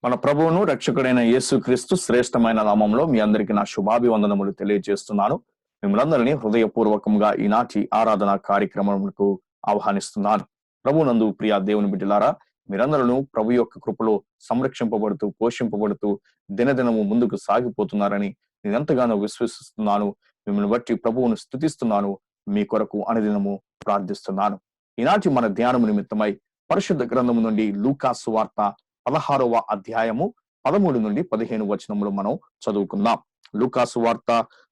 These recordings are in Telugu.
మన ప్రభువును రక్షకుడైన యేసుక్రీస్తు శ్రేష్టమైన నామంలో మీ అందరికీ నా శుభాభివందనములు తెలియజేస్తున్నాను. మిమ్మల్ందరినీ హృదయపూర్వకంగా ఈనాటి ఆరాధన కార్యక్రమములకు ఆహ్వానిస్తున్నాను. ప్రభునందు ప్రియ దేవుని బిడ్డలారా, మీరందరూ ప్రభు యొక్క కృపలో సంరక్షింపబడుతూ పోషింపబడుతూ దినదినము ముందుకు సాగిపోతున్నారని నేను ఎంతగానో విశ్వసిస్తున్నాను. మిమ్మల్ని బట్టి ప్రభువును స్తుతిస్తున్నాను. మీ కొరకు అనుదినము ప్రార్థిస్తున్నాను. ఈనాటి మన ధ్యానము నిమిత్తమై పరిశుద్ధ గ్రంథము నుండి లూకా సువార్త 16వ అధ్యాయము 13 నుండి 15 వచనములు మనం చదువుకుందాం. లూకా సువార్త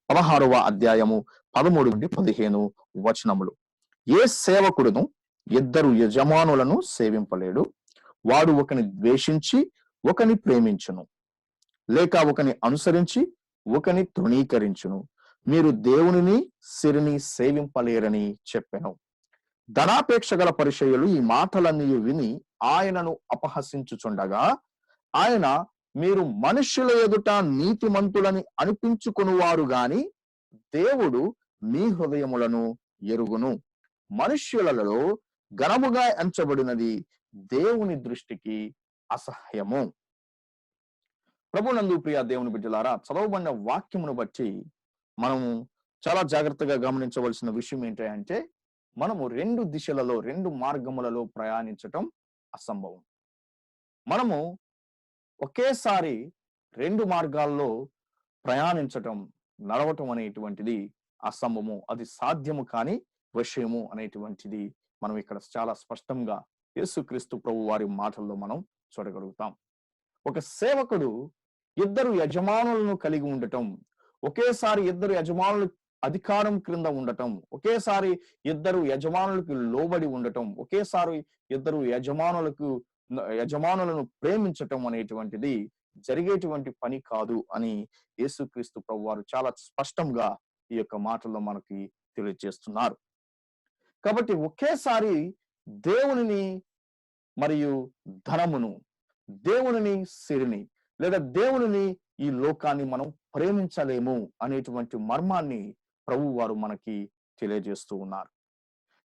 16వ అధ్యాయము 13 నుండి 15 వచనములు. ఏ సేవకుడును ఇద్దరు యజమానులను సేవింపలేడు. వాడు ఒకని ద్వేషించి ఒకని ప్రేమించును, లేక ఒకని అనుసరించి ఒకని తృణీకరించును. మీరు దేవునిని సిరిని సేవింపలేరని చెప్పెను. ధనాపేక్ష గల పరిచయులు ఈ మాటలన్నీ విని ఆయనను అపహసించుచుండగా, ఆయన, మీరు మనుష్యుల ఎదుట నీతిమంతులని అనిపించుకునివారు గాని దేవుడు మీ హృదయములను ఎరుగును. మనుష్యులలో ఘనముగా ఎంచబడినది దేవుని దృష్టికి అసహ్యము. ప్రభునందు ప్రియ దేవుని బిడ్డలారా, చదవబడిన వాక్యమును బట్టి మనము చాలా జాగ్రత్తగా గమనించవలసిన విషయం ఏంటంటే, మనము రెండు దిశలలో రెండు మార్గములలో ప్రయాణించటం అసంభవం. మనము ఒకేసారి రెండు మార్గాల్లో ప్రయాణించటం, నడవటం అనేటువంటిది అసంభవము. అది సాధ్యము కాని విషయము అనేటువంటిది మనం ఇక్కడ చాలా స్పష్టంగా యేసుక్రీస్తు ప్రభు వారి మాటల్లో మనం చూడగలుగుతాం. ఒక సేవకుడు ఇద్దరు యజమానులను కలిగి ఉండటం, ఒకేసారి ఇద్దరు యజమానులు అధికారం క్రింద ఉండటం, ఒకేసారి ఇద్దరు యజమానులకు లోబడి ఉండటం, ఒకేసారి ఇద్దరు యజమానులను ప్రేమించటం అనేటువంటిది జరిగేటువంటి పని కాదు అని యేసుక్రీస్తు ప్రభువారు చాలా స్పష్టంగా ఈ యొక్క మాటల్లో మనకి తెలియజేస్తున్నారు. కాబట్టి ఒకేసారి దేవునిని మరియు ధనమును, దేవునిని సిరిని, లేదా దేవునిని ఈ లోకాన్ని మనం ప్రేమించలేము అనేటువంటి మర్మాన్ని ప్రభు వారు మనకి తెలియజేస్తూ ఉన్నారు.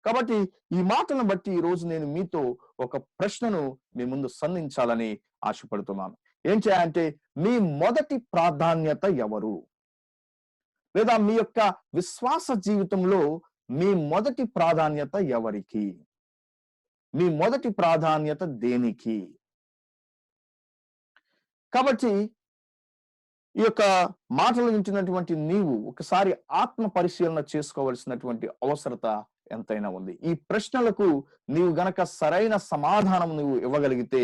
కాబట్టి ఈ మాటలను బట్టి ఈ రోజు నేను మీతో ఒక ప్రశ్నను మీ ముందు సంధించాలని ఆశపడుతున్నాను. ఏం చేయాలంటే, మీ మొదటి ప్రాధాన్యత ఎవరు? లేదా మీ యొక్క విశ్వాస జీవితంలో మీ మొదటి ప్రాధాన్యత ఎవరికి? మీ మొదటి ప్రాధాన్యత దేనికి? కాబట్టి ఈ యొక్క మాటలు వింటున్నటువంటి నీవు ఒకసారి ఆత్మ పరిశీలన చేసుకోవలసినటువంటి అవసరత ఎంతైనా ఉంది. ఈ ప్రశ్నలకు నీవు గనక సరైన సమాధానం నువ్వు ఇవ్వగలిగితే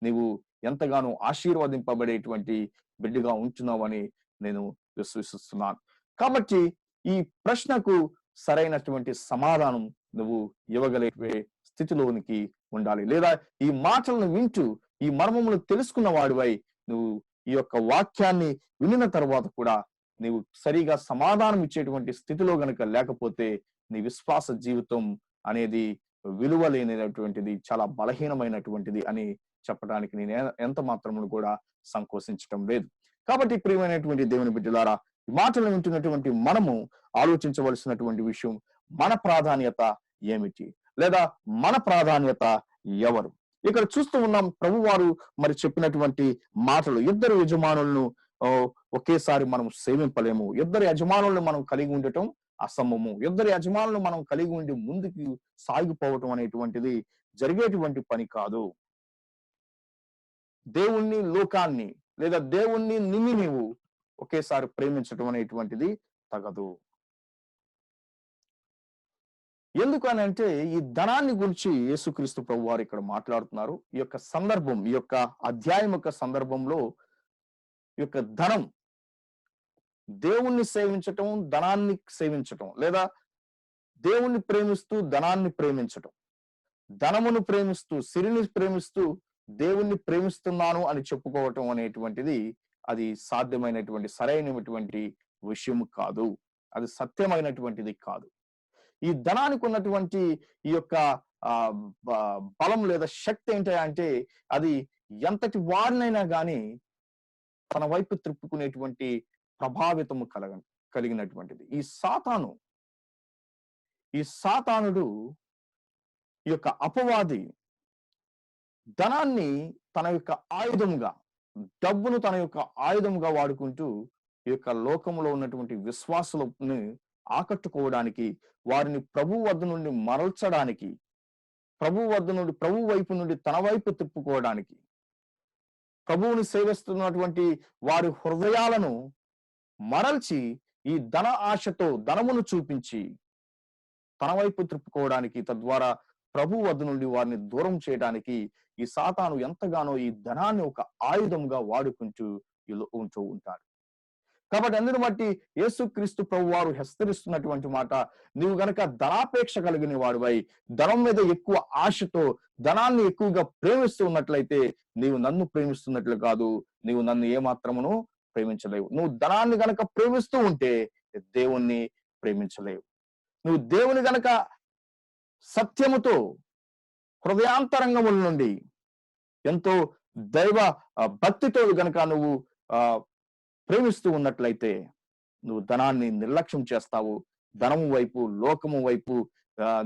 నీవు ఎంతగానో ఆశీర్వదింపబడేటువంటి బిడ్డగా ఉంటున్నావని నేను విశ్వసిస్తున్నాను. కాబట్టి ఈ ప్రశ్నకు సరైనటువంటి సమాధానం నువ్వు ఇవ్వగలిగే స్థితిలోనికి ఉండాలి. లేదా ఈ మాటలను వింటూ ఈ మర్మములు తెలుసుకున్న వాడివై నువ్వు ఈ యొక్క వాక్యాన్ని వినిన తర్వాత కూడా నీవు సరిగా సమాధానం ఇచ్చేటువంటి స్థితిలో గనక లేకపోతే నీ విశ్వాస జీవితం అనేది విలువ లేనటువంటిది, చాలా బలహీనమైనటువంటిది అని చెప్పడానికి నేను ఎంత మాత్రమును కూడా సంకోచించటం లేదు. కాబట్టి ప్రియమైనటువంటి దేవుని బిడ్డలారా, ఈ మాటలు వింటున్నటువంటి మనము ఆలోచించవలసినటువంటి విషయం, మన ప్రాధాన్యత ఏమిటి? లేదా మన ప్రాధాన్యత ఎవరు? ఇక్కడ చూస్తూ ఉన్నాం ప్రభువారు మరి చెప్పినటువంటి మాటలు. ఇద్దరు యజమానులను ఒకేసారి మనం సేవింపలేము. ఇద్దరు యజమానులను మనం కలిగి ఉండటం అసంభవము. ఇద్దరు యజమానులను మనం కలిగి ఉండి ముందుకు సాగిపోవటం అనేటువంటిది జరిగేటువంటి పని కాదు. దేవుణ్ణి, లోకాన్ని, లేదా దేవుణ్ణి నీవు ఒకేసారి ప్రేమించటం అనేటువంటిది తగదు. ఎందుకనంటే ఈ ధనాన్ని గురించి యేసుక్రీస్తు ప్రభు వారు ఇక్కడ మాట్లాడుతున్నారు. ఈ యొక్క సందర్భం, ఈ యొక్క అధ్యాయం యొక్క సందర్భంలో ఈ యొక్క ధనం, దేవుణ్ణి సేవించటం, ధనాన్ని సేవించటం, లేదా దేవుణ్ణి ప్రేమిస్తూ ధనాన్ని ప్రేమించటం, ధనమును ప్రేమిస్తూ సిరిని ప్రేమిస్తూ దేవుణ్ణి ప్రేమిస్తున్నాను అని చెప్పుకోవటం అనేటువంటిది అది సాధ్యమైనటువంటి సరైనటువంటి విషయం కాదు. అది సత్యమైనటువంటిది కాదు. ఈ ధనానికి ఉన్నటువంటి ఈ యొక్క బలం లేదా శక్తి ఏంటంటే, అది ఎంతటి వారినైనా గాని తన వైపు త్రిప్పుకునేటువంటి ప్రభావితము కలిగినటువంటిది. ఈ సాతానుడు, ఈ యొక్క అపవాది ధనాన్ని తన యొక్క ఆయుధంగా, డబ్బును తన యొక్క ఆయుధంగా వాడుకుంటూ ఈ యొక్క లోకంలో ఉన్నటువంటి విశ్వాసులని ఆకట్టుకోవడానికి, వారిని ప్రభు వద్ద నుండి మరల్చడానికి, ప్రభు వైపు నుండి తన వైపు తిప్పుకోవడానికి, ప్రభువుని సేవిస్తున్నటువంటి వారి హృదయాలను మరల్చి ఈ ధన ఆశతో ధనమును చూపించి తన వైపు త్రిప్పుకోవడానికి, తద్వారా ప్రభు వద్ద నుండి వారిని దూరం చేయడానికి ఈ సాతాను ఎంతగానో ఈ ధనాన్ని ఒక ఆయుధంగా వాడుకుంటూ ఉంటూ ఉంటాడు. కాబట్టి అందుని బట్టి యేసుక్రీస్తు ప్రభు వారు హెచ్చరిస్తున్నటువంటి మాట, నీవు గనక ధనాపేక్ష కలిగిన వాడివై, ధనం మీద ఎక్కువ ఆశతో ధనాన్ని ఎక్కువగా ప్రేమిస్తూ ఉన్నట్లయితే నీవు నన్ను ప్రేమిస్తున్నట్లు కాదు, నీవు నన్ను ఏమాత్రమును ప్రేమించలేవు. నువ్వు ధనాన్ని గనక ప్రేమిస్తూ ఉంటే దేవుణ్ణి ప్రేమించలేవు. నువ్వు దేవుని గనక సత్యముతో హృదయాంతరంగముల నుండి ఎంతో దైవ భక్తితో గనక నువ్వు ప్రేమిస్తూ ఉన్నట్లయితే నువ్వు ధనాన్ని నిర్లక్ష్యం చేస్తావు. ధనము వైపు, లోకము వైపు,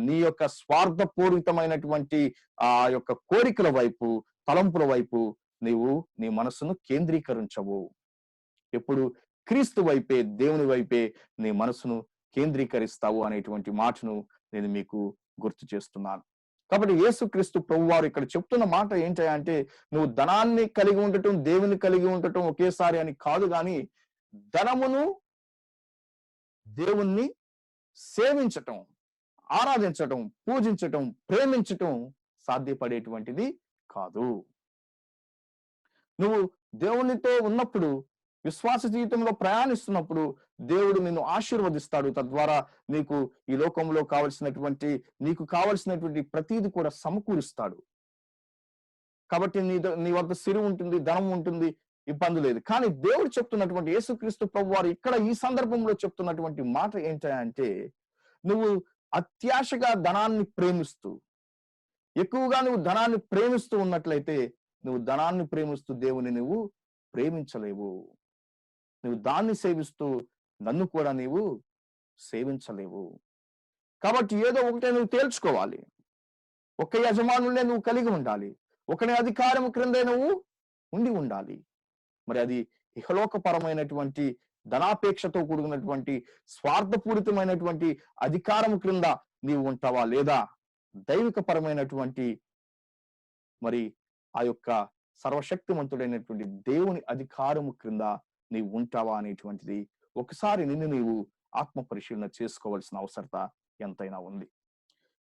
నీ యొక్క స్వార్థపూరితమైనటువంటి ఆ యొక్క కోరికల వైపు, తలంపుల వైపు నీ మనసును కేంద్రీకరించవు. ఎప్పుడు క్రీస్తు వైపే, దేవుని వైపే నీ మనసును కేంద్రీకరిస్తావు అనేటువంటి మాటను నేను మీకు గుర్తు చేస్తున్నాను. కాబట్టి యేసుక్రీస్తు ప్రభువారు ఇక్కడ చెప్తున్న మాట ఏంటంటే, నువ్వు ధనాన్ని కలిగి ఉండటం, దేవుని కలిగి ఉండటం ఒకేసారి అని కాదు, కానీ ధనమును, దేవుణ్ణి సేవించటం, ఆరాధించటం, పూజించటం, ప్రేమించటం సాధ్యపడేటువంటిది కాదు. నువ్వు దేవునితో ఉన్నప్పుడు, విశ్వాస జీవితంలో ప్రయాణిస్తున్నప్పుడు దేవుడు నిన్ను ఆశీర్వదిస్తాడు. తద్వారా నీకు ఈ లోకంలో నీకు కావలసినటువంటి ప్రతీది కూడా సమకూరుస్తాడు. కాబట్టి నీ వద్ద సిరి ఉంటుంది, ధనం ఉంటుంది, ఇబ్బంది లేదు. కానీ దేవుడు చెప్తున్నటువంటి, యేసుక్రీస్తు ప్రభు వారు ఇక్కడ ఈ సందర్భంలో చెప్తున్నటువంటి మాట ఏంటంటే, నువ్వు అత్యాశగా ధనాన్ని ప్రేమిస్తూ, ఎక్కువగా నువ్వు ధనాన్ని ప్రేమిస్తూ ఉన్నట్లయితే నువ్వు ధనాన్ని ప్రేమిస్తూ దేవుని నువ్వు ప్రేమించలేవు. నువ్వు దాన్ని సేవిస్తూ నన్ను కూడా నీవు సేవించలేవు. కాబట్టి ఏదో ఒకటే నువ్వు తేల్చుకోవాలి. ఒక యజమానులే నువ్వు కలిగి ఉండాలి, ఒకని అధికారం క్రిందే నువ్వు ఉండాలి. మరి అది ఇహలోకపరమైనటువంటి ధనాపేక్షతో కూడుకున్నటువంటి స్వార్థపూరితమైనటువంటి అధికారం క్రింద నీవు ఉంటావా, లేదా దైవిక పరమైనటువంటి మరి ఆ యొక్క సర్వశక్తిమంతుడైనటువంటి దేవుని అధికారము క్రింద నీవు ఉంటావా అనేటువంటిది ఒకసారి నిన్ను నీవు ఆత్మ పరిశీలన చేసుకోవాల్సిన అవసరత ఎంతైనా ఉంది.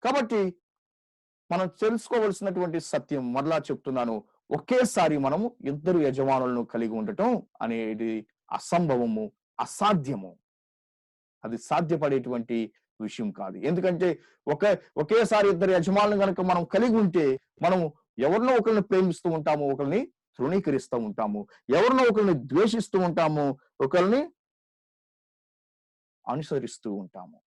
కాబట్టి మనం తెలుసుకోవలసినటువంటి సత్యం, మరలా చెప్తున్నాను, ఒకేసారి మనము ఇద్దరు యజమానులను కలిగి ఉండటం అనేది అసంభవము, అసాధ్యము. అది సాధ్యపడేటువంటి విషయం కాదు. ఎందుకంటే ఒకేసారి ఇద్దరు యజమానులను కనుక మనం కలిగి ఉంటే మనము ఎవరినో ఒకరిని ప్రేమిస్తూ ఉంటాము, ఒకరిని తృణీకరిస్తూ ఉంటాము, ఎవరినో ఒకరిని ద్వేషిస్తూ ఉంటాము, ఒకరిని అనుసరిస్తూ ఉంటాము.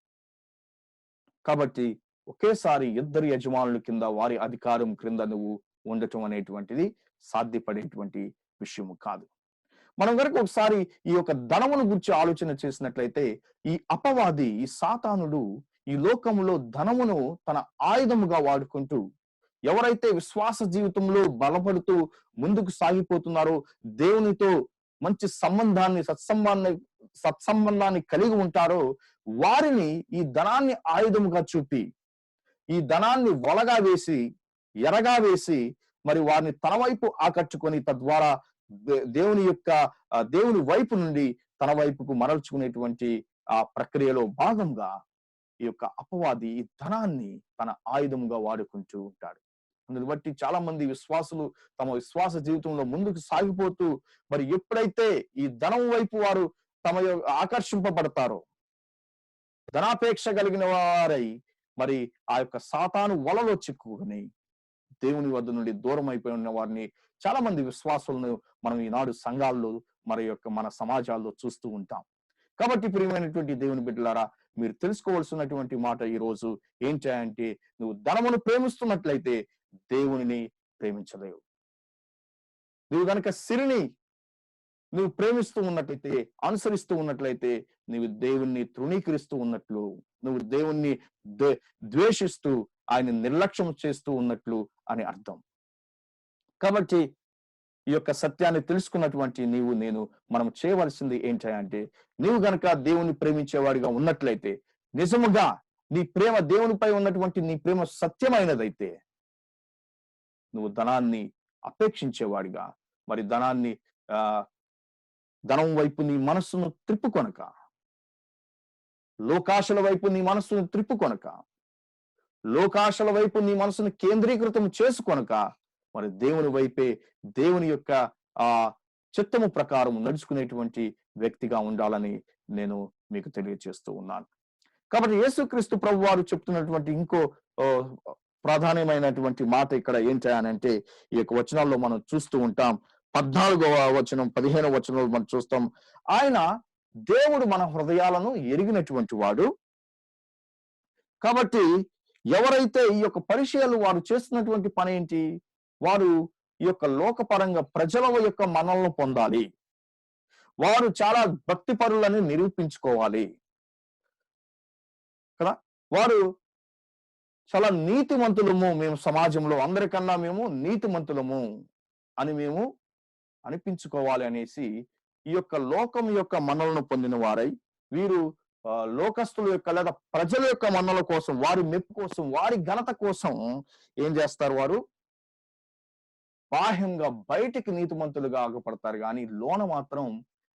కాబట్టి ఒకేసారి ఇద్దరు యజమానుల కింద, వారి అధికారం క్రింద నువ్వు ఉండటం అనేటువంటిది సాధ్యపడేటువంటి విషయము కాదు. మనం కనుక ఒకసారి ఈ యొక్క ధనమును గురించి ఆలోచన చేసినట్లయితే, ఈ అపవాది, ఈ సాతానుడు ఈ లోకములో ధనమును తన ఆయుధముగా వాడుకుంటూ, ఎవరైతే విశ్వాస జీవితంలో బలపడుతూ ముందుకు సాగిపోతున్నారో, దేవునితో మంచి సత్సంబంధాన్ని కలిగి ఉంటారో, వారిని ఈ ధనాన్ని ఆయుధముగా చూపి, ఈ ధనాన్ని వలగా వేసి, ఎరగా వేసి, మరి వారిని తన వైపు ఆకట్టుకొని, తద్వారా దేవుని వైపు నుండి తన వైపుకు మరల్చుకునేటువంటి ఆ ప్రక్రియలో భాగంగా ఈ యొక్క అపవాది ఈ ధనాన్ని తన ఆయుధముగా వాడుకుంటూ ఉంటాడు. అందుని బట్టి చాలా మంది విశ్వాసులు తమ విశ్వాస జీవితంలో ముందుకు సాగిపోతూ, మరి ఎప్పుడైతే ఈ ధనం వైపు వారు ఆకర్షింపబడతారో, ధనాపేక్ష కలిగిన వారై మరి ఆ యొక్క సాతాను వలలో చిక్కుకుని దేవుని వద్ద నుండి దూరం అయిపోయి ఉన్న వారిని చాలా మంది విశ్వాసులను మనం ఈనాడు సంఘాల్లో, మన సమాజాల్లో చూస్తూ ఉంటాం. కాబట్టి ప్రియమైనటువంటి దేవుని బిడ్డలారా, మీరు తెలుసుకోవాల్సినటువంటి మాట ఈ రోజు ఏంటంటే, నువ్వు ధనమును ప్రేమిస్తున్నట్లయితే దేవునిని ప్రేమించలేవు. నువ్వు గనక సిరిని నువ్వు ప్రేమిస్తూ ఉన్నట్లయితే, అనుసరిస్తూ ఉన్నట్లయితే, నువ్వు దేవుణ్ణి తృణీకరిస్తూ ఉన్నట్లు, నువ్వు దేవుణ్ణి ద్వేషిస్తూ ఆయన నిర్లక్ష్యం చేస్తూ ఉన్నట్లు అని అర్థం. కాబట్టి ఈ యొక్క సత్యాన్ని తెలుసుకున్నటువంటి నీవు నేను మనం చేయవలసింది ఏంటి అంటే, నీవు గనక దేవుని ప్రేమించేవాడిగా ఉన్నట్లయితే, నిజముగా నీ ప్రేమ దేవునిపై ఉన్నటువంటి నీ ప్రేమ సత్యమైనదైతే, నువ్వు ధనాన్ని అపేక్షించేవాడిగా, మరి ఆ ధనం వైపు నీ మనస్సును త్రిప్పుకొనక, లోకాశల వైపు నీ మనస్సును త్రిప్పుకొనక, లోకాశల వైపు నీ మనసును కేంద్రీకృతం చేసుకొనక, మరి దేవుని వైపే, దేవుని యొక్క ఆ చిత్తము ప్రకారం నడుచుకునేటువంటి వ్యక్తిగా ఉండాలని నేను మీకు తెలియజేస్తూ ఉన్నాను. కాబట్టి యేసుక్రీస్తు ప్రభు వారు చెప్తున్నటువంటి ఇంకో ప్రాధాన్యమైనటువంటి మాట ఇక్కడ ఏంటి అని అంటే, ఈ యొక్క వచనాల్లో మనం చూస్తూ ఉంటాం. 14వ వచనం 15వ వచనంలో మనం చూస్తాం. ఆయన దేవుడు మన హృదయాలను ఎరిగినటువంటి వాడు. కాబట్టి ఎవరైతే ఈ యొక్క పరిచయాలు వారు చేస్తున్నటువంటి పని ఏంటి, వారు ఈ యొక్క లోకపరంగా ప్రజల యొక్క మనల్ని పొందాలి, వారు చాలా భక్తి పరులని నిరూపించుకోవాలి కదా, వారు చాలా నీతిమంతులము, మేము సమాజంలో అందరికన్నా మేము నీతిమంతులము అని మేము అనిపించుకోవాలి అనేసి ఈ యొక్క లోకం యొక్క మనలను పొందిన వారై, వీరు లోకస్తుల యొక్క లేదా ప్రజల యొక్క మన్నల కోసం, వారి మెప్పు కోసం, వారి ఘనత కోసం ఏం చేస్తారు, వారు బాహ్యంగా బయటికి నీతిమంతులుగా ఆగపడతారు, కానీ లోన మాత్రం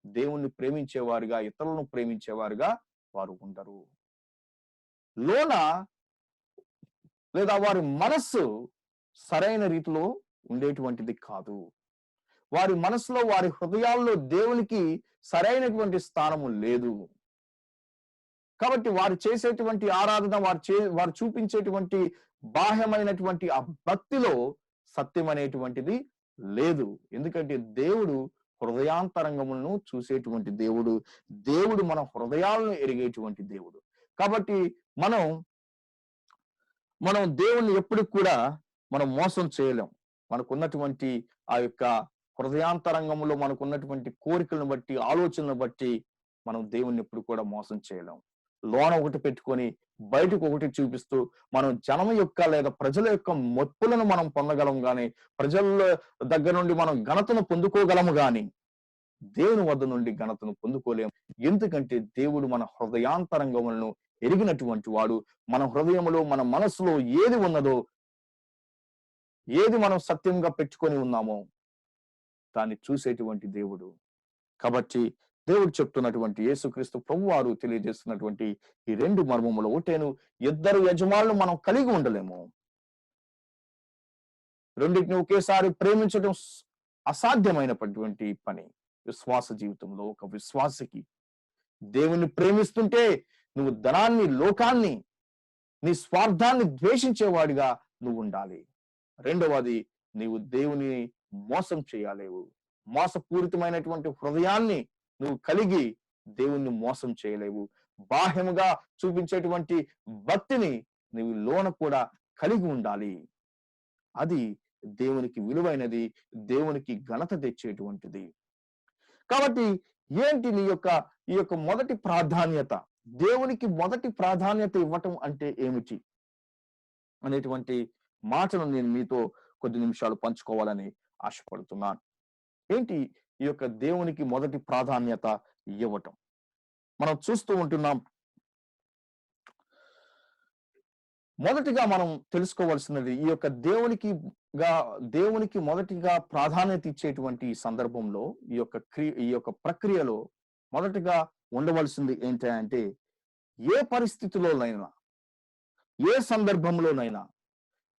దేవుణ్ణి ప్రేమించేవారుగా, ఇతరులను ప్రేమించేవారుగా వారు ఉండరు. లోన లేదా వారి మనస్సు సరైన రీతిలో ఉండేటువంటిది కాదు. వారి మనసులో, వారి హృదయాల్లో దేవునికి సరైనటువంటి స్థానము లేదు. కాబట్టి వారు చేసేటువంటి ఆరాధన, వారు చూపించేటువంటి బాహ్యమైనటువంటి ఆ భక్తిలో సత్యం అనేటువంటిది లేదు. ఎందుకంటే దేవుడు హృదయాంతరంగములను చూసేటువంటి దేవుడు, దేవుడు మన హృదయాలను ఎరిగేటువంటి దేవుడు. కాబట్టి మనం దేవుణ్ణి ఎప్పుడు కూడా మనం మోసం చేయలేం. మనకున్నటువంటి ఆ యొక్క హృదయాంతరంగంలో మనకున్నటువంటి కోరికలను బట్టి, ఆలోచనలను బట్టి మనం దేవుణ్ణి ఎప్పుడు కూడా మోసం చేయలేం. లోన ఒకటి పెట్టుకొని బయటకు ఒకటి చూపిస్తూ మనం జనం యొక్క లేదా ప్రజల యొక్క మొప్పులను మనం పొందగలం, గాని ప్రజల దగ్గర నుండి మనం ఘనతను పొందుకోగలము, గాని దేవుని వద్ద నుండి ఘనతను పొందుకోలేము. ఎందుకంటే దేవుడు మన హృదయాంతరంగములను ఎరిగినటువంటి వాడు. మన హృదయములో, మన మనసులో ఏది ఉన్నదో, ఏది మనం సత్యంగా పెట్టుకొని ఉన్నామో దాన్ని చూసేటువంటి దేవుడు. కాబట్టి దేవుడు చెప్తున్నటువంటి, యేసుక్రీస్తు ప్రభు వారు తెలియజేస్తున్నటువంటి ఈ 2 మర్మములు, ఒకటేను, ఇద్దరు యజమానులు మనం కలిగి ఉండలేము. రెండింటిని ఒకేసారి ప్రేమించడం అసాధ్యమైనటువంటి పని. విశ్వాస జీవితంలో ఒక విశ్వాసికి దేవుని ప్రేమిస్తుంటే నువ్వు ధనాన్ని, లోకాన్ని, నీ స్వార్థాన్ని ద్వేషించేవాడిగా నువ్వు ఉండాలి. రెండవది, నీవు దేవుని మోసం చేయలేవు. మోసపూరితమైనటువంటి హృదయాన్ని నువ్వు కలిగి దేవుణ్ణి మోసం చేయలేవు. బాహ్యముగా చూపించేటువంటి భక్తిని నువ్వు లోన కూడా కలిగి ఉండాలి. అది దేవునికి విలువైనది, దేవునికి ఘనత తెచ్చేటువంటిది. కాబట్టి ఏంటి ఈ యొక్క మొదటి ప్రాధాన్యత, దేవునికి మొదటి ప్రాధాన్యత ఇవ్వటం అంటే ఏమిటి అనేటువంటి మాటను నేను మీతో కొద్ది నిమిషాలు పంచుకోవాలని ఆశపడుతున్నాను. ఏంటి ఈ యొక్క దేవునికి మొదటి ప్రాధాన్యత ఇవ్వటం? మనం చూస్తూ ఉంటున్నాం. మొదటిగా మనం తెలుసుకోవాల్సినది, ఈ యొక్క దేవునికి మొదటిగా ప్రాధాన్యత ఇచ్చేటువంటి సందర్భంలో, ఈ యొక్క ప్రక్రియలో మొదటిగా ఉండవలసింది ఏంటి అంటే, ఏ పరిస్థితిలోనైనా, ఏ సందర్భంలోనైనా,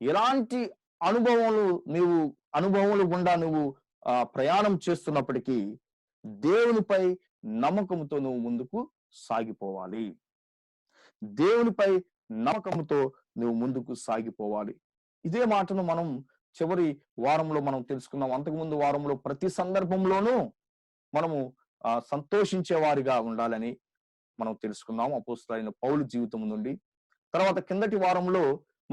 ఎలాంటి అనుభవములు గుండా నువ్వు ప్రయాణం చేస్తున్నప్పటికీ దేవునిపై నమ్మకంతో నువ్వు ముందుకు సాగిపోవాలి. దేవునిపై నమ్మకంతో నువ్వు ముందుకు సాగిపోవాలి. ఇదే మాటను మనం చివరి వారంలో మనం తెలుసుకున్నాం. అంతకుముందు వారంలో ప్రతి సందర్భంలోనూ మనము సంతోషించే వారిగా ఉండాలని మనం తెలుసుకున్నాం అపోస్తలుడైన పౌలు జీవితం నుండి. తర్వాత కిందటి వారంలో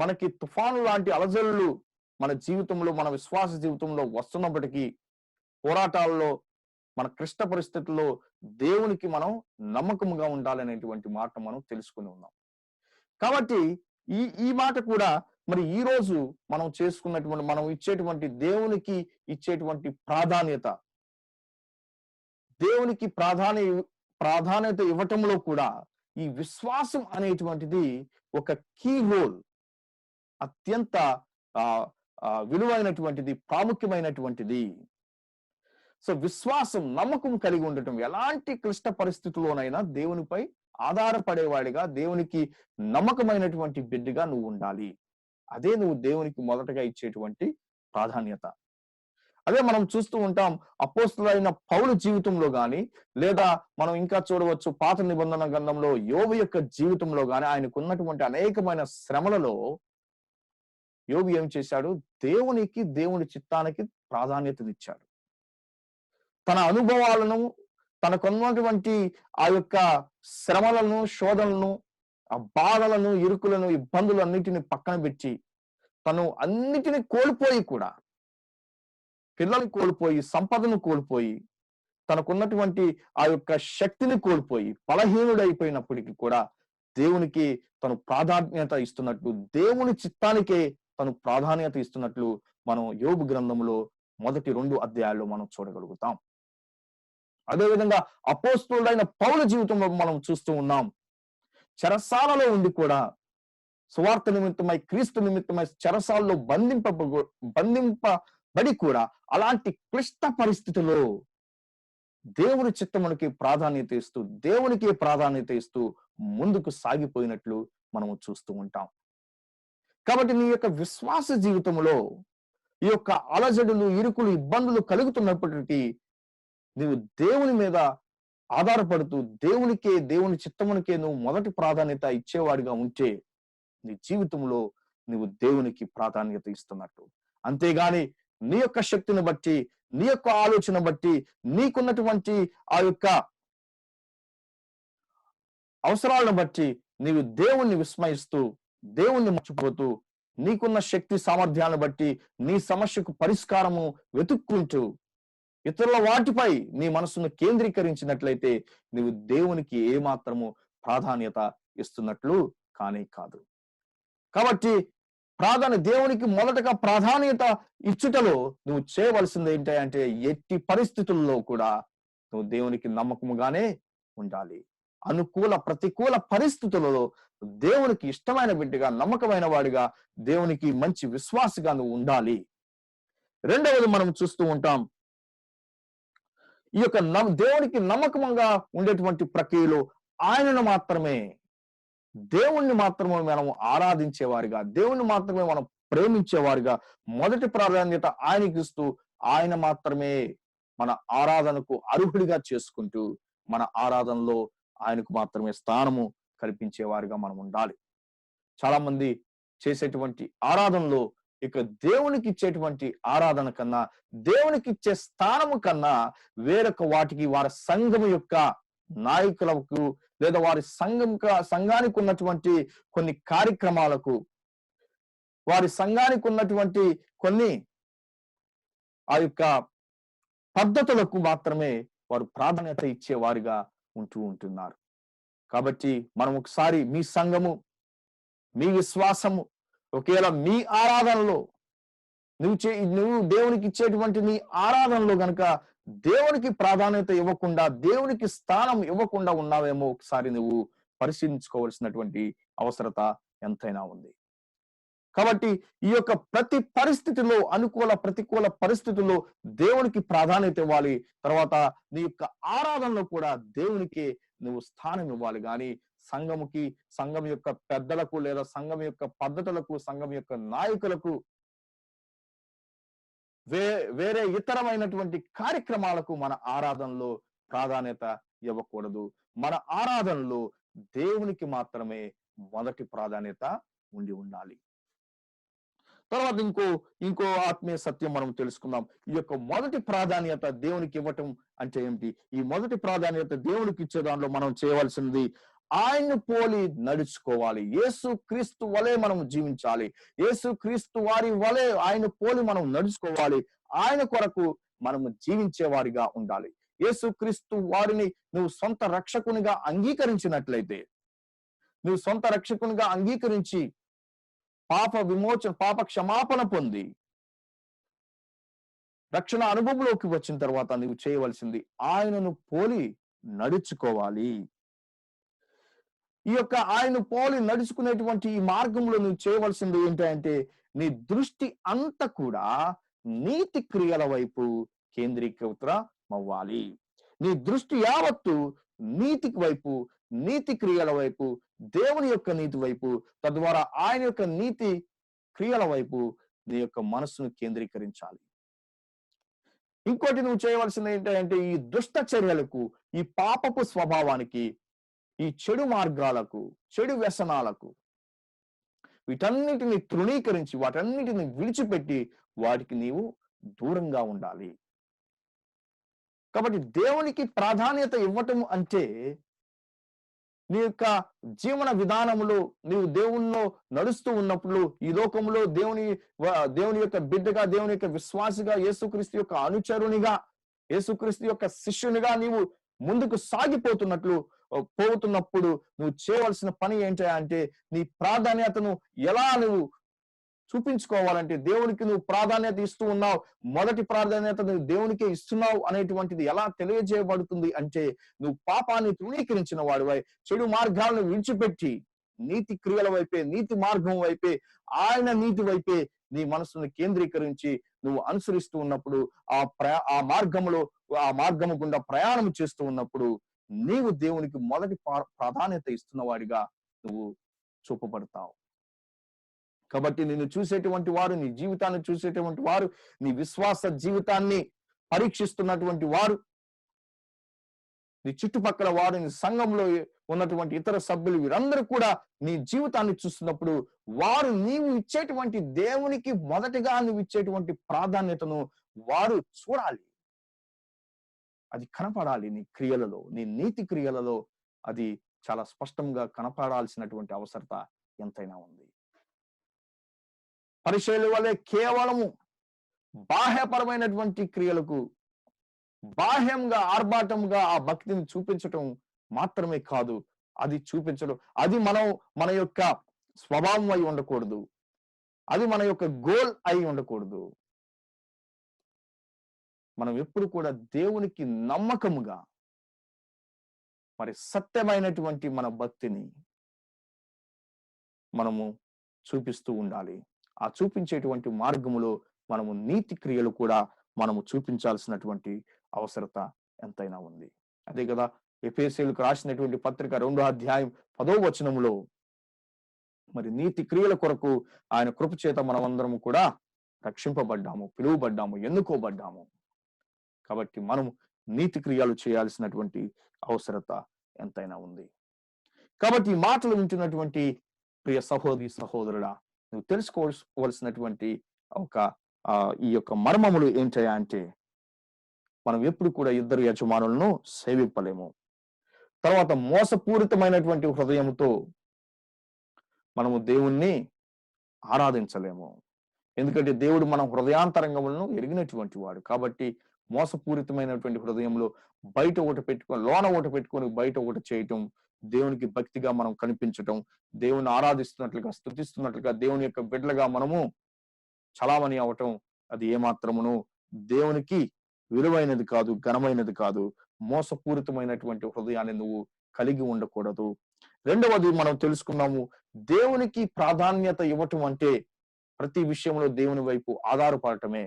మనకి తుఫాను లాంటి అలజడులు మన జీవితంలో, మన విశ్వాస జీవితంలో వస్తున్నప్పటికీ, పోరాటాల్లో, మన క్లిష్ట పరిస్థితుల్లో దేవునికి మనం నమ్మకంగా ఉండాలనేటువంటి మాట మనం తెలుసుకుని ఉన్నాం. కాబట్టి ఈ మాట కూడా మరి ఈ రోజు మనం చేసుకున్నటువంటి మనం ఇచ్చేటువంటి దేవునికి ఇచ్చేటువంటి ప్రాధాన్యత, దేవునికి ప్రాధాన్యత ఇవ్వటంలో కూడా ఈ విశ్వాసం అనేటువంటిది ఒక కీ రోల్, అత్యంత విలువైనటువంటిది, ప్రాముఖ్యమైనటువంటిది. సో విశ్వాసం, నమ్మకం కలిగి ఉండటం, ఎలాంటి క్లిష్ట పరిస్థితుల్లోనైనా దేవునిపై ఆధారపడేవాడిగా, దేవునికి నమ్మకమైనటువంటి బిడ్డగా నువ్వు ఉండాలి. అదే నువ్వు దేవునికి మొదటగా ఇచ్చేటువంటి ప్రాధాన్యత. అదే మనం చూస్తూ ఉంటాం అపోస్తలుడైన పౌలు జీవితంలో గాని, లేదా మనం ఇంకా చూడవచ్చు పాత నిబంధన గ్రంథంలో యోబు యొక్క జీవితంలో గాని, ఆయనకు ఉన్నటువంటి అనేకమైన శ్రమలలో యోబు ఏం చేశాడు? దేవుని చిత్తానికి ప్రాధాన్యతనిచ్చాడు. తన అనుభవాలను, తనకున్నటువంటి ఆ యొక్క శ్రమలను, శోధనలను, ఆ బాధలను, ఇరుకులను, ఇబ్బందులన్నిటిని పక్కన పెట్టి, తను అన్నిటిని కోల్పోయి కూడా, పిల్లల్ని కోల్పోయి, సంపదను కోల్పోయి, తనకున్నటువంటి ఆ యొక్క శక్తిని కోల్పోయి, బలహీనుడైపోయినప్పటికీ కూడా దేవునికి తను ప్రాధాన్యత ఇస్తున్నట్లు, దేవుని చిత్తానికే తను ప్రాధాన్యత ఇస్తున్నట్లు మనం యోబు గ్రంథంలో మొదటి 2 అధ్యాయాల్లో మనం చూడగలుగుతాం. అదేవిధంగా అపోస్తలుడైన పౌలు జీవితంలో మనం చూస్తూ ఉన్నాం. చెరసాలలో ఉండి కూడా, సువార్త నిమిత్తమై, క్రీస్తు నిమిత్తమై చెరసాలలో బంధింపబడి కూడా అలాంటి క్లిష్ట పరిస్థితుల్లో దేవుని చిత్తమునికి ప్రాధాన్యత ఇస్తూ, దేవునికి ప్రాధాన్యత ఇస్తూ ముందుకు సాగిపోయినట్లు మనము చూస్తూ ఉంటాం. కాబట్టి నీ యొక్క విశ్వాస జీవితంలో ఈ యొక్క అలజడులు, ఇరుకులు, ఇబ్బందులు కలుగుతున్నప్పటికీ నువ్వు దేవుని మీద ఆధారపడుతూ దేవుని చిత్తమునికే నువ్వు మొదటి ప్రాధాన్యత ఇచ్చేవాడిగా ఉంటే నీ జీవితంలో నువ్వు దేవునికి ప్రాధాన్యత ఇస్తున్నట్టు. అంతేగాని నీ యొక్క శక్తిని బట్టి, నీ యొక్క ఆలోచన బట్టి, నీకున్నటువంటి ఆ యొక్క అవసరాలను బట్టి నీవు దేవుణ్ణి విస్మయిస్తూ, దేవుణ్ణి మర్చిపోతూ, నీకున్న శక్తి సామర్థ్యాలను బట్టి నీ సమస్యకు పరిష్కారము వెతుక్కుంటూ ఇతరుల వాటిపై నీ మనసును కేంద్రీకరించినట్లయితే నీవు దేవునికి ఏమాత్రము ప్రాధాన్యత ఇస్తున్నట్లు కానే కాదు. కాబట్టి దేవునికి మొదటగా ప్రాధాన్యత ఇచ్చుటలో నువ్వు చేయవలసింది ఏంటంటే, ఎట్టి పరిస్థితుల్లో కూడా నువ్వు దేవునికి నమ్మకముగానే ఉండాలి. ప్రతికూల పరిస్థితులలో దేవునికి ఇష్టమైన బిడ్డగా, నమ్మకమైన వాడిగా, దేవునికి మంచి విశ్వాసగా నువ్వు ఉండాలి. రెండవది మనం చూస్తూ ఉంటాం, ఈ యొక్క దేవునికి నమ్మకంగా ఉండేటువంటి ప్రక్రియలో దేవుణ్ణి మాత్రమే మనం ఆరాధించేవారిగా, దేవుణ్ణి మాత్రమే మనం ప్రేమించేవారిగా మొదటి ప్రాధాన్యత ఆయనకి ఇస్తూ, ఆయన మాత్రమే మన ఆరాధనకు అర్హుడిగా చేసుకుంటూ, మన ఆరాధనలో ఆయనకు మాత్రమే స్థానము కల్పించేవారిగా మనం ఉండాలి. చాలా మంది చేసేటువంటి ఆరాధనలో ఇక దేవునికి ఇచ్చేటువంటి ఆరాధన కన్నా, దేవునికి ఇచ్చే స్థానము కన్నా వేరొక వాటికి, వారి సంఘము యొక్క నాయకులకు లేదా వారి సంఘానికి ఉన్నటువంటి కొన్ని కార్యక్రమాలకు, వారి సంఘానికి ఉన్నటువంటి కొన్ని ఆ యొక్క పద్ధతులకు మాత్రమే వారు ప్రాధాన్యత ఇచ్చేవారిగా ఉంటున్నారు. కాబట్టి మనం ఒకసారి మీ సంఘము, మీ విశ్వాసము, ఒకవేళ మీ ఆరాధనలో నువ్వు దేవునికి ఇచ్చేటువంటి నీ ఆరాధనలో గనక దేవునికి ప్రాధాన్యత ఇవ్వకుండా, దేవునికి స్థానం ఇవ్వకుండా ఉన్నావేమో ఒకసారి నువ్వు పరిశీలించుకోవాల్సినటువంటి అవసరత ఎంతైనా ఉంది. కాబట్టి ఈ యొక్క ప్రతి పరిస్థితిలో, ప్రతికూల పరిస్థితుల్లో దేవునికి ప్రాధాన్యత ఇవ్వాలి. తర్వాత నీ యొక్క ఆరాధనలో కూడా దేవునికి నువ్వు స్థానం ఇవ్వాలి. కానీ సంఘం యొక్క పెద్దలకు, లేదా సంఘం యొక్క పద్ధతులకు, సంఘం యొక్క నాయకులకు, వేరే ఇతరమైనటువంటి కార్యక్రమాలకు మన ఆరాధనలో ప్రాధాన్యత ఇవ్వకూడదు. మన ఆరాధనలో దేవునికి మాత్రమే మొదటి ప్రాధాన్యత ఉండాలి. తర్వాత ఇంకో ఆత్మీయ సత్యం మనం తెలుసుకుందాం. ఈ యొక్క మొదటి ప్రాధాన్యత దేవునికి ఇవ్వటం అంటే ఏమిటి? ఈ మొదటి ప్రాధాన్యత దేవునికి ఇచ్చే దాంట్లో మనం చేయవలసింది, ఆయన్ను పోలి నడుచుకోవాలి. యేసు క్రీస్తు వలె మనం జీవించాలి. యేసు క్రీస్తు వారి వలె ఆయన పోలి మనం నడుచుకోవాలి. ఆయన కొరకు మనము జీవించే వారిగా ఉండాలి. యేసు క్రీస్తు వారిని నువ్వు సొంత రక్షకునిగా అంగీకరించినట్లయితే, నువ్వు సొంత రక్షకునిగా అంగీకరించి పాప విమోచన, పాప క్షమాపణ పొంది రక్షణ అనుభవంలోకి వచ్చిన తర్వాత నువ్వు చేయవలసింది ఆయనను పోలి నడుచుకోవాలి. ఈ యొక్క ఆయన పోలి నడుచుకునేటువంటి ఈ మార్గంలో నువ్వు చేయవలసింది ఏంటంటే నీ దృష్టి అంతా కూడా నీతి క్రియల వైపు కేంద్రీకృతమవ్వాలి. నీ దృష్టి యావత్తు నీతి వైపు, నీతి క్రియల వైపు, దేవుని యొక్క నీతి వైపు, తద్వారా ఆయన యొక్క నీతి క్రియల వైపు నీ యొక్క మనస్సును కేంద్రీకరించాలి. ఇంకోటి నువ్వు చేయవలసింది ఏంటంటే ఈ దుష్ట చర్యలకు, ఈ పాపపు స్వభావానికి, ఈ చెడు మార్గాలకు, చెడు వ్యసనాలకు, వీటన్నిటిని తృణీకరించి వాటన్నిటిని విడిచిపెట్టి వాటికి నీవు దూరంగా ఉండాలి. కాబట్టి దేవునికి ప్రాధాన్యత ఇవ్వటం అంటే నీ యొక్క జీవన విధానంలో నీవు దేవునిలో నడుస్తూ ఉన్నప్పుడు ఈ లోకంలో దేవుని యొక్క బిడ్డగా, దేవుని యొక్క విశ్వాసిగా, యేసుక్రీస్తు యొక్క అనుచరునిగా, యేసుక్రీస్తు యొక్క శిష్యునిగా నీవు ముందుకు పోతున్నప్పుడు నువ్వు చేయవలసిన పని ఏంటి అంటే నీ ప్రాధాన్యతను ఎలా నువ్వు చూపించుకోవాలంటే, దేవునికి నువ్వు ప్రాధాన్యత ఇస్తూ ఉన్నావు, మొదటి ప్రాధాన్యత నువ్వు దేవునికే ఇస్తున్నావు అనేటువంటిది ఎలా తెలియజేయబడుతుంది అంటే నువ్వు పాపాన్ని తృణీకరించిన వాడివై, చెడు మార్గాలను విడిచిపెట్టి నీతి క్రియల వైపే, నీతి మార్గం వైపే, ఆయన నీతి వైపే నీ మనసును కేంద్రీకరించి నువ్వు అనుసరిస్తూ ఉన్నప్పుడు ఆ మార్గము గుండా ప్రయాణం చేస్తూ ఉన్నప్పుడు నీవు దేవునికి మొదటి ప్రాధాన్యత ఇస్తున్న వాడిగా నువ్వు చూపబడతావు. కాబట్టి నిన్ను చూసేటువంటి వారు, నీ జీవితాన్ని చూసేటువంటి వారు, నీ విశ్వాస జీవితాన్ని పరీక్షిస్తున్నటువంటి వారు, నీ చుట్టుపక్కల వారు, నీ సంఘంలో ఉన్నటువంటి ఇతర సభ్యులు, వీరందరూ కూడా నీ జీవితాన్ని చూస్తున్నప్పుడు వారు నీవు ఇచ్చేటువంటి దేవునికి మొదటిగా నువ్వు ఇచ్చేటువంటి ప్రాధాన్యతను వారు చూడాలి. అది కనపడాలి నీ క్రియలలో, నీ నీతి క్రియలలో అది చాలా స్పష్టంగా కనపడాల్సినటువంటి అవసరత ఎంతైనా ఉంది. పరిచర్య వల్లే కేవలము బాహ్యపరమైనటువంటి క్రియలకు, బాహ్యంగా ఆర్భాటంగా ఆ భక్తిని చూపించటం మాత్రమే కాదు, అది చూపించడం అది మన యొక్క స్వభావం అయి ఉండకూడదు, అది మన యొక్క గోల్ అయి ఉండకూడదు. మనం ఎప్పుడు కూడా దేవునికి నమ్మకముగా మరి సత్యమైనటువంటి మన భక్తిని మనము చూపిస్తూ ఉండాలి. ఆ చూపించేటువంటి మార్గములో మనము నీతి క్రియలు కూడా మనము చూపించాల్సినటువంటి అవసరత ఎంతైనా ఉంది. అదే కదా ఎఫెసీయులకు రాసినటువంటి పత్రిక 2వ అధ్యాయం 10వ వచనములో మరి నీతి క్రియల కొరకు ఆయన కృప చేత మనమందరము కూడా రక్షింపబడ్డాము, పిలువబడ్డాము, ఎన్నుకోబడ్డాము. కాబట్టి మనము నీతి క్రియలు చేయాల్సినటువంటి అవసరత ఎంతైనా ఉంది. కాబట్టి ఈ మాటలు వింటున్నటువంటి ప్రియ సహోదరి సహోదరుడా, నువ్వు తెలుసుకోవలసినటువంటి ఈ యొక్క మర్మములు ఏంటయ్యా అంటే మనం ఎప్పుడు కూడా ఇద్దరు యజమానులను సేవింపలేము. తర్వాత మోసపూరితమైనటువంటి హృదయంతో మనము దేవుణ్ణి ఆరాధించలేము. ఎందుకంటే దేవుడు మన హృదయాంతరంగములను ఎరిగినటువంటి వాడు. కాబట్టి మోసపూరితమైనటువంటి హృదయంలో బయట ఒకటి పెట్టుకొని, లోన ఒకటి పెట్టుకొని బయట ఒకటి చేయటం, దేవునికి భక్తిగా మనం కనిపించటం, దేవుని ఆరాధిస్తున్నట్లుగా, స్తుతిస్తున్నట్లుగా, దేవుని యొక్క బిడ్డలుగా మనము చలామణి అవటం, అది ఏమాత్రమును దేవునికి విలువైనది కాదు, ఘనమైనది కాదు. మోసపూరితమైనటువంటి హృదయాన్ని నువ్వు కలిగి ఉండకూడదు. రెండవది మనం తెలుసుకున్నాము, దేవునికి ప్రాధాన్యత ఇవ్వటం అంటే ప్రతి విషయంలో దేవుని వైపు ఆధారపడటమే.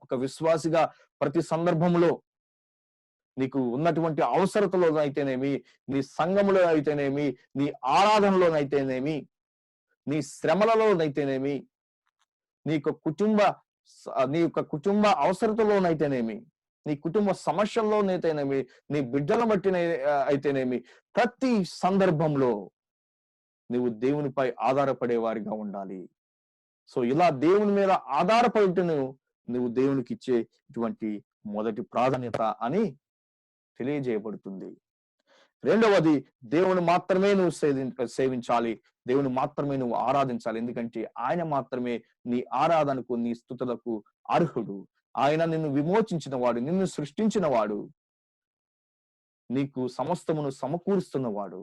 ఒక విశ్వాసిగా ప్రతి సందర్భంలో నీకు ఉన్నటువంటి అవసరతలో అయితేనేమి, నీ సంఘములో అయితేనేమి, నీ ఆరాధనలోనైతేనేమి, నీ శ్రమలలోనైతేనేమి, నీ యొక్క కుటుంబ అవసరతలోనైతేనేమి, నీ కుటుంబ సమస్యల్లోనైతేనేమి, నీ బిడ్డల బట్టి అయితేనేమి, ప్రతి సందర్భంలో నువ్వు దేవునిపై ఆధారపడే వారిగా ఉండాలి. సో ఇలా దేవుని మీద ఆధారపడుటను నువ్వు దేవునికి ఇచ్చేటువంటి మొదటి ప్రాధాన్యత అని తెలియజేయబడుతుంది. రెండవది, దేవుని మాత్రమే నువ్వు సేవించాలి, దేవుని మాత్రమే నువ్వు ఆరాధించాలి. ఎందుకంటే ఆయన మాత్రమే నీ ఆరాధనకు, నీ స్తుతులకు అర్హుడు. ఆయన నిన్ను విమోచించిన వాడు, నిన్ను సృష్టించిన వాడు, నీకు సమస్తమును సమకూరుస్తున్నవాడు.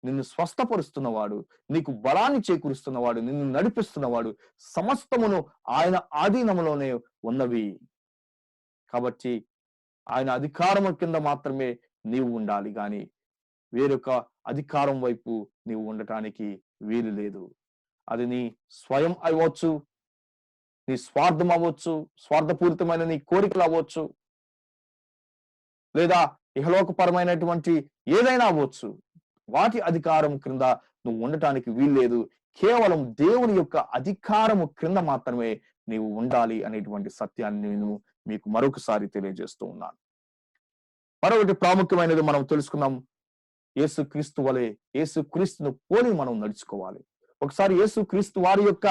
నిన్ను స్వస్థపరుస్తున్నవాడు, నీకు బలాన్ని చేకూరుస్తున్నవాడు, నిన్ను నడిపిస్తున్నవాడు, సమస్తమును ఆయన ఆధీనంలోనే ఉన్నవి. కాబట్టి ఆయన అధికారము కింద మాత్రమే నీవు ఉండాలి గాని వేరొక అధికారం వైపు నీవు ఉండటానికి వీలు లేదు. అది నీ స్వయం అవ్వచ్చు, నీ స్వార్థం అవ్వచ్చు, స్వార్థపూరితమైన నీ కోరికలు అవ్వచ్చు, లేదా ఇహలోకపరమైనటువంటి ఏదైనా అవ్వచ్చు. వాటి అధికారం క్రింద నువ్వు ఉండటానికి వీల్లేదు. కేవలం దేవుని యొక్క అధికారము క్రింద మాత్రమే నీవు ఉండాలి అనేటువంటి సత్యాన్ని నేను మీకు మరొకసారి తెలియజేస్తూ ఉన్నాను. మరొకటి ప్రాముఖ్యమైనది మనం తెలుసుకున్నాం. యేసుక్రీస్తు వలె, యేసుక్రీస్తును పోలి మనం నడుచుకోవాలి. ఒకసారి యేసుక్రీస్తు వారి యొక్క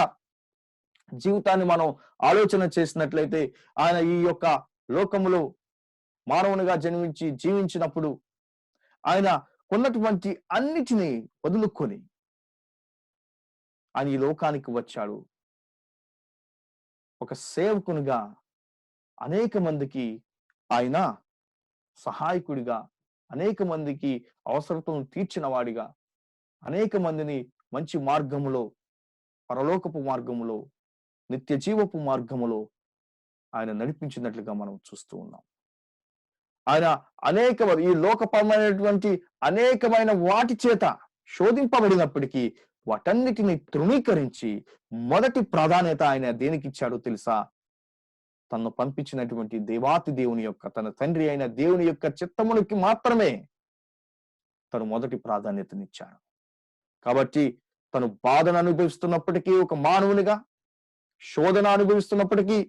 జీవితాన్ని మనం ఆలోచన చేసినట్లయితే, ఆయన ఈ యొక్క లోకములో మానవునిగా జన్మించి జీవించినప్పుడు ఆయన కొన్నటువంటి అన్నిటినీ వదులుకొని ఆయన ఈ లోకానికి వచ్చాడు. ఒక సేవకునిగా అనేక మందికి ఆయన సహాయకుడిగా, అనేక మందికి అవసరతను తీర్చిన వాడిగా, అనేక మందిని మంచి మార్గములో, పరలోకపు మార్గములో, నిత్య జీవపు మార్గములో ఆయన నడిపించినట్లుగా మనం చూస్తూ ఉన్నాం. ఆయన ఈ లోకపరమైనటువంటి అనేకమైన వాటి చేత శోధింపబడినప్పటికీ వాటన్నిటిని తృణీకరించి మొదటి ప్రాధాన్యత ఆయన దేనికి ఇచ్చాడో తెలుసా? తను పంపించినటువంటి దేవాతి దేవుని యొక్క, తన తండ్రి అయిన దేవుని యొక్క చిత్తమునికి మాత్రమే తను మొదటి ప్రాధాన్యతనిచ్చాడు. కాబట్టి తను బాధను అనుభవిస్తున్నప్పటికీ, ఒక మానవునిగా శోధన అనుభవిస్తున్నప్పటికీ,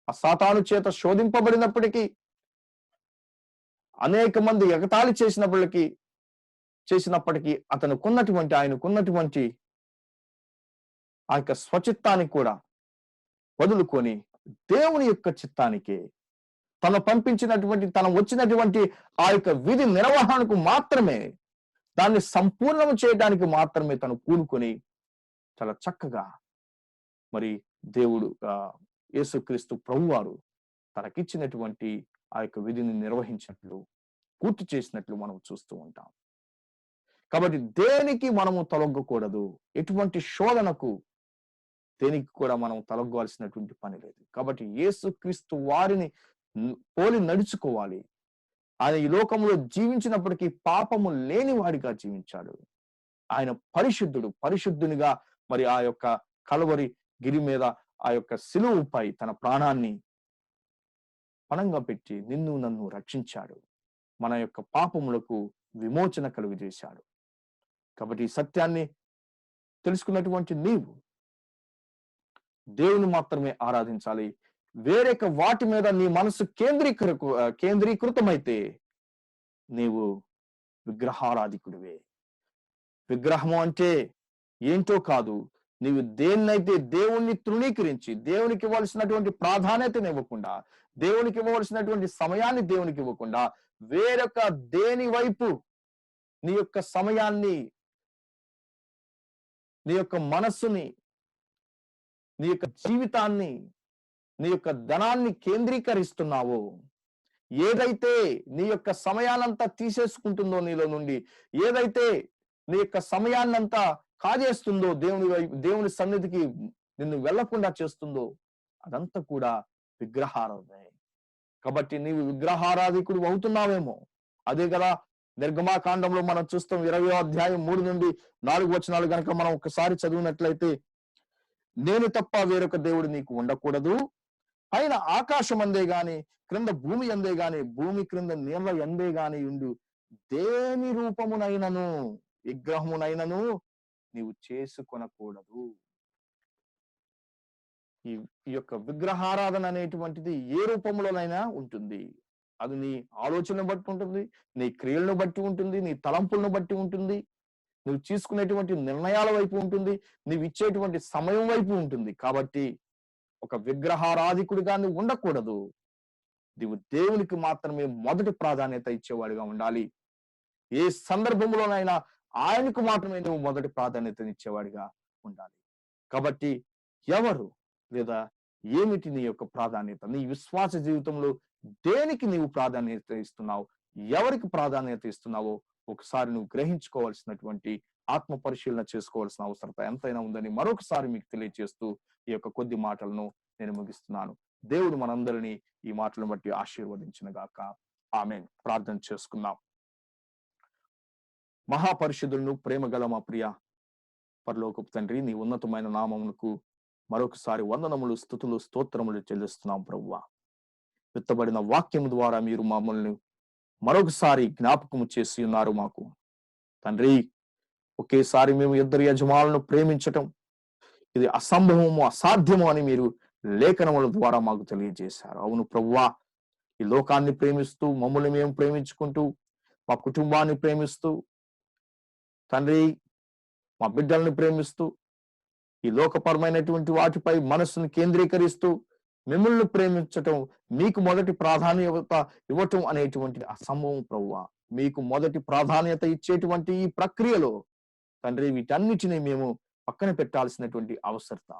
ఆ సాతాను చేత శోధింపబడినప్పటికీ, అనేక మంది ఎగతాళి చేసినప్పటికీ ఆయనకున్నటువంటి ఆ యొక్క స్వచిత్తాన్ని కూడా వదులుకొని దేవుని యొక్క చిత్తానికే, తను వచ్చినటువంటి ఆ యొక్క విధి నిర్వహణకు మాత్రమే, దాన్ని సంపూర్ణం చేయడానికి మాత్రమే తను కూనుకొని చాలా చక్కగా మరి దేవుడు యేసుక్రీస్తు ప్రభువారు తనకిచ్చినటువంటి ఆ యొక్క విధిని నిర్వహించినట్లు, పూర్తి చేసినట్లు మనం చూస్తూ ఉంటాం. కాబట్టి దేనికి మనము తొలగకూడదు. ఎటువంటి శోధనకు దేనికి కూడా మనం తొలగవలసినటువంటి పని లేదు. కాబట్టి యేసుక్రీస్తు వారిని పోలి నడుచుకోవాలి. ఆయన ఈ లోకంలో జీవించినప్పటికీ పాపము లేని వాడిగా జీవించాడు. ఆయన పరిశుద్ధునిగా మరి ఆ యొక్క కల్వరి గిరి మీద, ఆ యొక్క సిలువుపై తన ప్రాణాన్ని పణంగా పెట్టి నిన్ను నన్ను రక్షించాడు. మన యొక్క పాపములకు విమోచన కలుగజేశాడు. కాబట్టి ఈ సత్యాన్ని తెలుసుకున్నటువంటి నీవు దేవుని మాత్రమే ఆరాధించాలి. వేరొక వాటి మీద నీ మనసు కేంద్రీకృతమైతే నీవు విగ్రహారాధికుడివే. విగ్రహము అంటే ఏంటో కాదు, నీవు దేన్నైతే దేవుణ్ణి తృణీకరించి, దేవునికి ఇవ్వాల్సినటువంటి ప్రాధాన్యతను ఇవ్వకుండా, దేవునికి ఇవ్వవలసినటువంటి సమయాన్ని దేవునికి ఇవ్వకుండా, వేరొక దేని వైపు నీ యొక్క సమయాన్ని, నీ యొక్క మనస్సుని, నీ యొక్క జీవితాన్ని, నీ యొక్క ధనాన్ని కేంద్రీకరిస్తున్నావో, ఏదైతే నీ యొక్క సమయాన్నంతా తీసేసుకుంటుందో నీలో నుండి, ఏదైతే నీ యొక్క సమయాన్నంతా కాజేస్తుందో, దేవుని సన్నిధికి నిన్ను వెళ్లకుండా చేస్తుందో, అదంతా కూడా విగ్రహారాధనే. కాబట్టి నీవు విగ్రహారాధికుడు అవుతున్నావేమో. అదే కదా నిర్గమాకాండంలో మనం చూస్తాం. 20వ అధ్యాయం 3 నుండి 4 వచనాలు గనక మనం ఒకసారి చదివినట్లయితే, నేను తప్ప వేరొక దేవుడు నీకు ఉండకూడదు, పైన ఆకాశం అందే గాని, క్రింద భూమి అందే గాని, భూమి క్రింద నీళ్ల ఎందే గాని ఉండు దేని రూపమునైనను విగ్రహమునైనను నీవు చేసుకొనకూడదు. ఈ యొక్క విగ్రహారాధన అనేటువంటిది ఏ రూపంలోనైనా ఉంటుంది. అది నీ ఆలోచనను బట్టి ఉంటుంది, నీ క్రియలను బట్టి ఉంటుంది, నీ తలంపులను బట్టి ఉంటుంది, నువ్వు తీసుకునేటువంటి నిర్ణయాల వైపు ఉంటుంది, నువ్వు ఇచ్చేటువంటి సమయం వైపు ఉంటుంది. కాబట్టి ఒక విగ్రహారాధికుడిగా నువ్వు ఉండకూడదు. నీవు దేవునికి మాత్రమే మొదటి ప్రాధాన్యత ఇచ్చేవాడిగా ఉండాలి. ఏ సందర్భంలోనైనా ఆయనకు మాత్రమే నువ్వు మొదటి ప్రాధాన్యతనిచ్చేవాడిగా ఉండాలి. కాబట్టి ఎవరు లేదా ఏమిటి నీ యొక్క ప్రాధాన్యత? నీ విశ్వాస జీవితంలో దేనికి నీవు ప్రాధాన్యత ఇస్తున్నావు, ఎవరికి ప్రాధాన్యత ఇస్తున్నావో ఒకసారి నువ్వు గ్రహించుకోవాల్సినటువంటి ఆత్మ పరిశీలన చేసుకోవాల్సిన అవసరత ఎంతైనా ఉందని మరొకసారి మీకు తెలియజేస్తూ ఈ యొక్క కొద్ది మాటలను నేను ముగిస్తున్నాను. దేవుడు మనందరినీ ఈ మాటలను బట్టి ఆశీర్వదించిన గాక. ఆమేన్. ప్రార్థన చేసుకుందాం. మహాపరిశుద్ధులను ప్రేమ గల మా ప్రియ పరలోకపు తండ్రి, నీ ఉన్నతమైన నామమునకు మరొకసారి వందనములు, స్తుతులు, స్తోత్రములు చెల్లిస్తున్నాం ప్రభువా. విత్తబడిన వాక్యం ద్వారా మీరు మమ్మల్ని మరొకసారి జ్ఞాపకము చేసి ఉన్నారు మాకు తండ్రి. ఒకేసారి మేము ఇద్దరు యజమానులను ప్రేమించటం ఇది అసంభవము, అసాధ్యము అని మీరు లేఖనముల ద్వారా మాకు తెలియజేశారు. అవును ప్రభువా, ఈ లోకాన్ని ప్రేమిస్తూ మమ్మల్ని మేము ప్రేమించుకుంటూ మా కుటుంబాన్ని ప్రేమిస్తూ తండ్రి మా బిడ్డల్ని ప్రేమిస్తూ ఈ లోకపరమైనటువంటి వాటిపై మనస్సును కేంద్రీకరిస్తూ మిమ్మల్ని ప్రేమించటం, మీకు మొదటి ప్రాధాన్యత ఇవ్వటం అనేటువంటి అసంభవం ప్రభువా. మీకు మొదటి ప్రాధాన్యత ఇచ్చేటువంటి ఈ ప్రక్రియలో తండ్రి వీటన్నిటిని మేము పక్కన పెట్టాల్సినటువంటి అవసరత.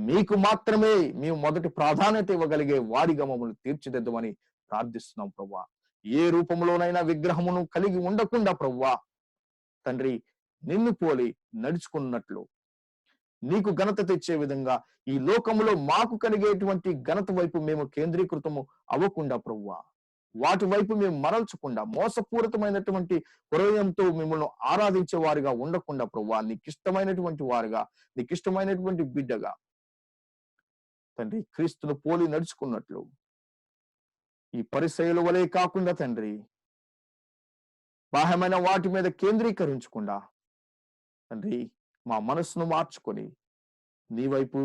మీకు మాత్రమే మేము మొదటి ప్రాధాన్యత ఇవ్వగలిగే వారిగా మమ్మల్ని తీర్చిదిద్దమని ప్రార్థిస్తున్నాం ప్రభువా. ఏ రూపంలోనైనా విగ్రహమును కలిగి ఉండకుండా ప్రభువా తండ్రి నిన్ను పోలి నడుచుకున్నట్లు నీకు ఘనత తెచ్చే విధంగా ఈ లోకములో మాకు కలిగేటువంటి ఘనత వైపు మేము కేంద్రీకృతము అవ్వకుండా ప్రభువా, వాటి వైపు మేము మరల్చకుండా మోసపూరితమైనటువంటి హృదయంతో మిమ్మల్ని ఆరాధించే వారిగా ఉండకుండా ప్రభువా, నీకు ఇష్టమైనటువంటి వారుగా, నీకు ఇష్టమైనటువంటి బిడ్డగా తండ్రి క్రీస్తును పోలి నడుచుకున్నట్లు ఈ పరిసయ్యుల వలె కాకుండా తండ్రి బాహ్యమైన వాటి మీద కేంద్రీకరించకుండా తండ్రి మా మనస్సును మార్చుకొని నీ వైపు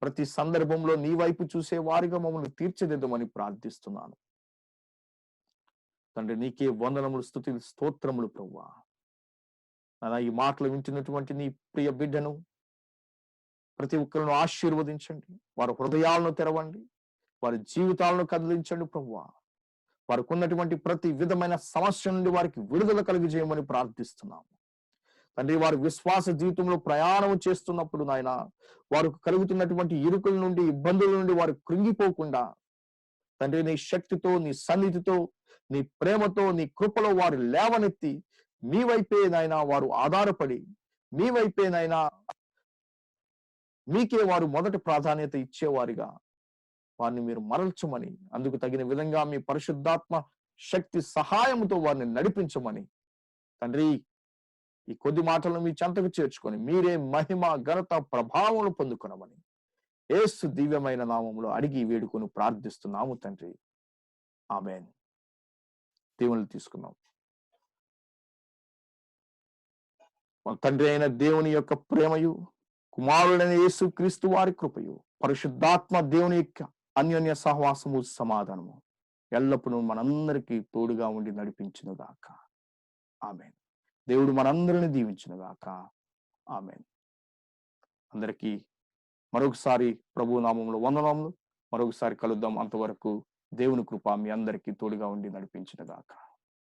ప్రతి సందర్భంలో నీ వైపు చూసే వారిగా మమ్మల్ని తీర్చిదిద్దమని ప్రార్థిస్తున్నాను తండ్రి. నీకే వందనములు, స్తుతులు, స్తోత్రములు ప్రభువా. అలా ఈ మాటలు వింటున్నటువంటి నీ ప్రియ బిడ్డను ప్రతి ఒక్కరిని ఆశీర్వదించండి, వారి హృదయాలను తెరవండి, వారి జీవితాలను కదిలించండి ప్రభువా. వారికి ఉన్నటువంటి ప్రతి విధమైన సమస్య నుండి వారికి విడుదల కలిగజేయమని ప్రార్థిస్తున్నాము తండ్రి. వారి విశ్వాస జీవితంలో ప్రయాణం చేస్తున్నప్పుడు నాయన వారికి కలుగుతున్నటువంటి ఇరుకుల నుండి, ఇబ్బందుల నుండి వారు కృంగిపోకుండా తండ్రి నీ శక్తితో, నీ సన్నిధితో, నీ ప్రేమతో, నీ కృపలో వారు లేవనెత్తి మీ వైపే నాయన వారు ఆధారపడి మీ వైపే నాయన మీకే వారు మొదటి ప్రాధాన్యత ఇచ్చేవారిగా వారిని మీరు మరల్చమని, అందుకు తగిన విధంగా మీ పరిశుద్ధాత్మ శక్తి సహాయంతో వారిని నడిపించమని తండ్రి ఈ కొద్ది మాటలను మీ చెంతకు చేర్చుకొని మీరే మహిమ, ఘనత, ప్రభావం పొందుకొనమని యేసు దివ్యమైన నామములో అడిగి వేడుకొని ప్రార్థిస్తున్నాము తండ్రి. ఆమేన్. దేవుని తీసుకున్నాం. మన తండ్రి అయిన దేవుని యొక్క ప్రేమయు, కుమారుడైన యేసు క్రీస్తు వారి కృపయు, పరిశుద్ధాత్మ దేవుని యొక్క అన్యోన్య సహవాసము, సమాధానము ఎల్లప్పుడూ మనందరికీ తోడుగా ఉండి నడిపించును గాక. ఆమేన్. దేవుడు మనందరిని దీవించును గాక. ఆమేన్. అందరికీ మరొకసారి ప్రభు నామములో వందనములు. మరొకసారి కలుద్దాం. అంతవరకు దేవుని కృప మీ అందరికీ తోడుగా ఉండి నడిపించును గాక.